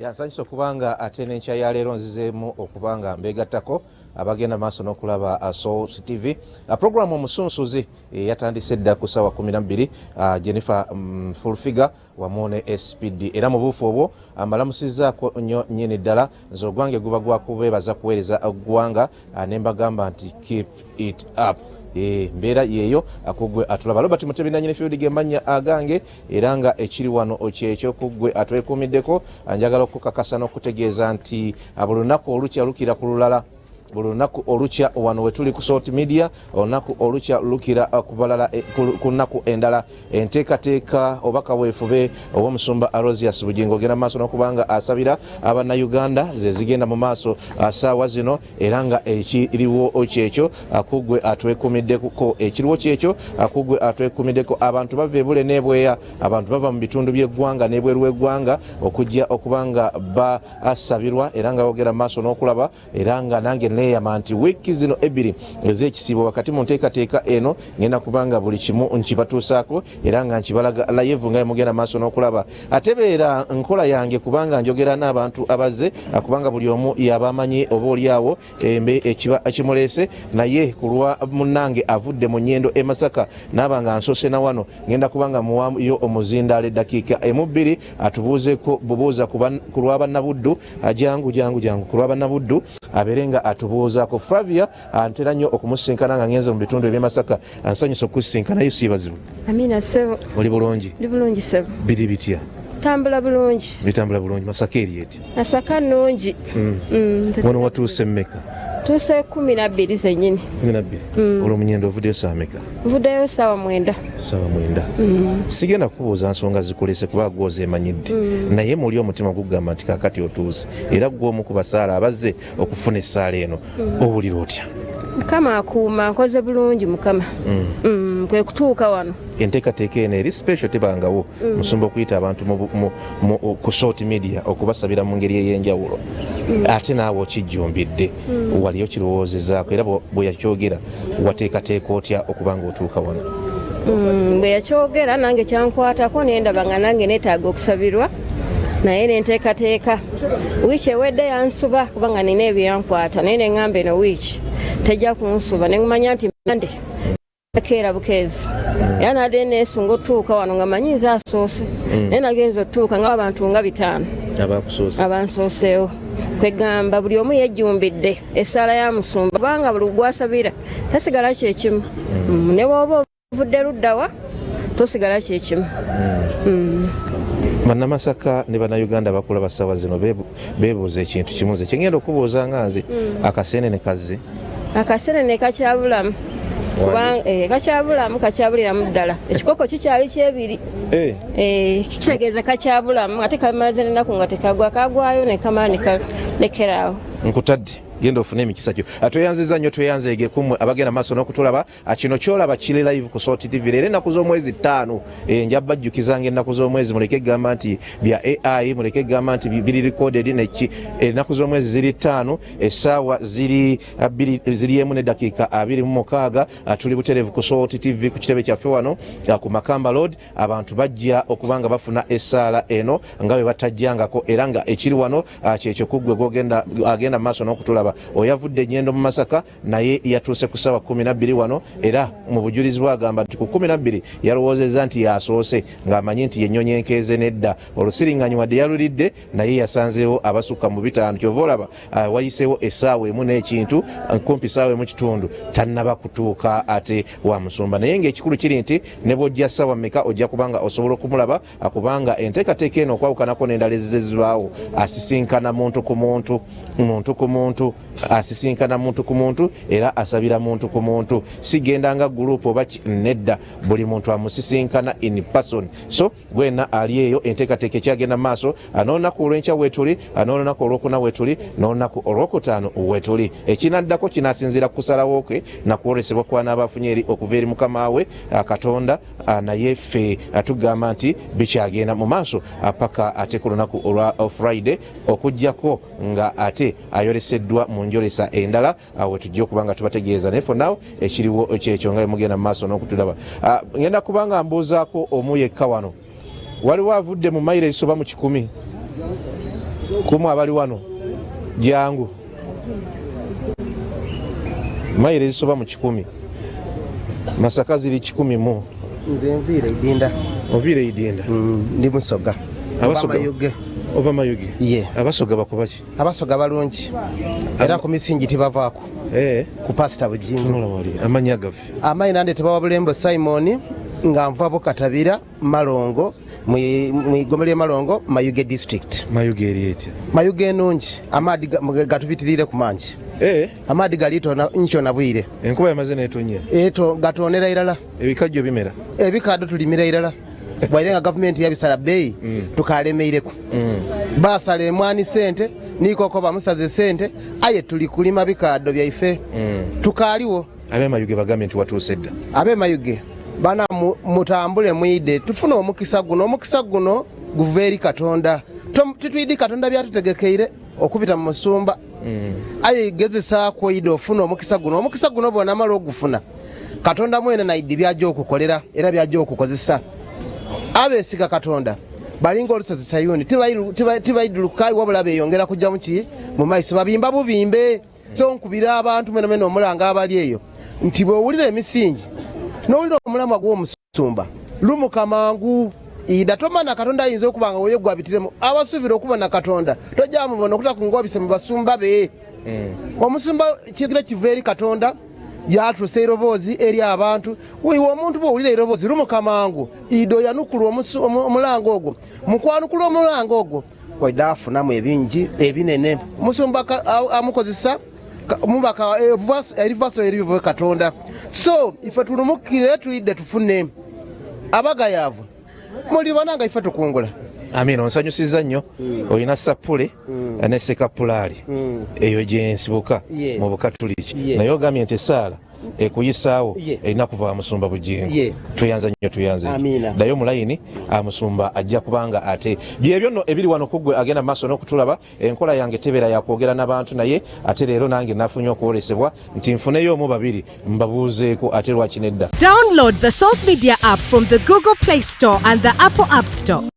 Yansanyusa okubanga ate n'enkya ya leero nzizeemu okubanga mbeegattako abagenda maaso n'okulaba Soul TV. Programu omusunsuzi yatandise dda ku ssaawa 12 Jennifer Fulfiga wamu ne SPD. Era mu buufu obwo mbalamusizzaako nnyo nnyini ddala nze ogwange guba gwakubeebaza kuweereza eggwanga ne mbagamba nti keep it up. Mbeera yeeyo akugwe atulaba Robert Mutebinanyine Field gemanya agange era nga ekiri wano okyekyo kugwe atwekuumiddeko njagala okukakasa n'okutegeeza nti abulunaku olukya lukira ku lulala bulunaku olukya wano wetuli ku Salt Media olunaku olukya lukira kubalala ku nnaku endala enteekateeka obaka weefube obw'omusumba Arosius Bugingo ogenda maaso n'okubanga asabira Abannayuganda ze zigenda mu maaso ssaawa zino era nga ekiriwo kyekyo akugwe atwekuumiddeko ekiriwo kyekyo akugwe atwekuumiddeko abantu bava ebule n'ebweya abantu bava mu bitundu by'eggwanga n'ebweru w'eggwanga okujja okubanga basabirwa era nga bogera maaso n'okulaba era nga nange yama nti wiiki zino ebbiri ez'ekisiibo wakati mu nteekateeka eno ngenda kubanga buli kimu nkibatuusaako era nga nkibalaga live nga mugenda maaso n'okulaba atebeera nkola yange kubanga njogera n'abantu abazze kubanga buli omu yabamanyi oba oliawo embe ekiba kimuleese naye ku lwa munnange avudde mu nnyendo e Masaka naaba nga nsoose na wano ngenda kubanga muwayo omuzindaalo eddakiika emu-bbiri atubuuzeeko bubuuza ku lwa bannabuddu jangu ku lwa bannabuddu abeere nga atubuuzaako Flavia antera nnyo okumusinkana nga ngenze mu bitundu eby'e Masaka ansanyusa okusinkanayo siibazibu. Amina ssebo. Oli bulungi? Ndi bulungi ssebo. Biri bitya? Tambula bulungi. Bitambula bulungi. Masaka eri eti? Masaka nnungi. Wano watuuse mmeka? Tuuse 12 zennyini. 12? Olwo munyendo ovuddeyo ssaawa mmeka? Nvuddeyo ssaawa 9. Ssaawa 9. Sigenda kubuuza nsonga zikulese kuba gwe ozemanyidde naye muli omutima gugamba nti kaakati otuuse era gwe omu ku basaala abazze okufuna essaala eno owulira otya? Mukama akuuma nkoze bulungi mukama. Kwe kutuuka wano. Enteekateeka eno eri special tebangawo musumba okuyita abantu ku Salt Media okubasabira mu ngeri ey'enjawulo ate naawe okijjumbidde waliyo kirowoozezaako era bwe yakyogera wateekateeka otya okubanga otuuka wano? Bwe yakyogera nange kyankwatako nendaba nga nange neetaaga okusabirwa naye nenteekateeka wiiki ewedde yansuba kubanga nina ebyankwata naye neŋŋamba eno wiiki tejja kunsuba nemanya nti mande keera bukeezi era nadde neesunga otuuka wano nga manyi nze asoose naye nagenza otuuka nga abantu nga 5 abansooseewo kwegamba buli omu yejjumbidde essaala ya musumba kubanga buli gwasabira tasigala kyekimu ne bw'oba ovudde luddawa tosigala kyekimu. Bannamasaka ne Bannayuganda bakulaba ssaawa zino beebuuza ekintu kimu nze kyengenda okubuuza nga nze akaseenene kazze? Akaseenene kakyabulamu kakyabuliramu ddala ekikopo kikyali kyebiri kitegeeza kakyabulamu ate kamaze n'ennaku nga kagwayo nekamala nekeraawo. Nkutadde genda ofune emikisa kyo atweyanziza nnyo tweyanzeege kumwe abagenda maaso n'okutulaba kino kyolaba kiri live ku Salt TV leero ennaku z'omwezi 5 nja bajjukizanga ennaku z'omwezi muleke gamba nti bya AI muleke gamba nti biri recorded ennaku z'omwezi ziri 5 essaawa ziri 1:26 tuli butereevu ku Salt TV ku kitebe kyaffe wano ku Makamba Road abantu bajja okubanga bafuna essaala eno nga bwe batajjangako era nga ekiri wano kyekyo kuggwe agenda maaso n'okutulaba oyavudde ennyendo mu Masaka naye yatuuse ku ssaawa 12 wano era mu bujulizi bwagamba nti ku 12 yalowoozezza nti yasoose ng'amanyi nti yennyonyi enkeeze nedda olusiringanyi wadde yalulidde naye yasanzeewo abasukka mu 5 kyova olaba wayiseewo essaawa emu n'ekintu kumpi ssaawa emu kitundu tannaba kutuuka ate wa musumba naye ng'ekikulu kiri nti ne bw'ojja ssaawa mmeka ojja kubanga osobola okumulaba kubanga enteekateeka eno okwawukanako n'endala ezizibaawo asisinkana muntu ku muntu asisinkana muntu ku muntu era asabira muntu ku muntu sigenda nga gurupu oba nedda buli muntu amusisinkana in person so gwena ali eyo enteekateeka ekyagenda maaso n'olunaku olw'enkya weetuli n'olunaku olwokuna weetuli n'olunaku olwokutaano weetuli ekinaddako kinaasinziira ku kusalawo kwe nakwolesebwa kwana abafunye eri okuva eri mukama we Katonda naye ffe atugamba nti bikyagenda mu maaso paka ate ku lunaku olwa Friday okujjako nga ate ayoleseddwa mu njolesa endala we tujja okubanga tubategeeza naye for now ekiriwo kyekyo nga mugenda mu maaso n'okutulaba. Ngenda kubanga mbuuzaako omu yekka wano waliwo avudde mu mayiro esoba mu 10 kumu abali wano jangu mayiro ezisoba mu 100 Masaka ziri 100 mu nze nviire idinda oviire idinda ndi Musoga Abasoga Mayuge ova Mayuge ye abasoga bakubaki abasoga balungi era ku misingi tibavaako ku pasita Bugingo amanya gaffe amayi nande tebawa Bulembo Simon nga nvabo Katabira Malongo mu igomero Malongo Mayuge district Mayuge erieti Mayuge enungi amaadi gatubitirire ku mangi amaadi galito na ncho na bwire enkuba yamaze netonye eto gatonera irala ebikajjo bimera ebikado tulimira irala bwayirenga gavumenti yabisala bei tukalemeireko basala emwani sente nikoko bamusaze sente aye tuli kulima bikado byaife tukaliwo abe Mayuge bagamenti watuuse dda abe Mayuge bana mutambule mwide tufuna omukisa guno guva eri Katonda tutwidi Katonda byatutegekeire okubita mu musumba aye gezesa kwide ofuna omukisa guno bona malo ogufuna Katonda mwene naidi byajja okukolera era byajja okukozesa abesiga Katonda balinga olusozi Sayuni tibaidulukai wabula beyongera kujja muki mu maiso babimba bubimbe so nkubira abantu mwene omulanga abali eyo nti bwowulira emisingi n'owulira omulamwa gw'omusumba lumuka mangu ida tomana Katonda ayinza okubanga woye gwabitiremu abasuubira okubona Katonda tojja mubona okutakungobise mu basumba be omusumba kigira kiva eri Katonda yatuse eiroboozi eri abantu wiwe omuntu bwowulira eiroboozi lumuka mangu ido yanukula omulango ogwo mukwanukula omulango ogwo waida afunamu ebingi ebinene omusumba amukozesa mubaka erivaso erivuve Katonda so ife tulumukire tuyidde tufune abagayavu mulibananga ife tukungula amina onsanyusiza nnyo olina sapule ne sekapulaali eyo gyensibuka mu Bukatuliki naye ogambye nti esaala ekuyisaawo erina kuva Musumba Bugingo tuyanza nnyo naye omulayini Musumba ajja kubanga ate byebyo nno ebiri wano kuggwe agenda maaso n'okutulaba enkola yange tebeera yakwogera n'abantu naye ate leero nange nafunye okwolesebwa nti nfuneyo omu babiri mbabuuzeeko ate lwaki nedda. Download the Salt Media app from the Google Play Store and the Apple App Store.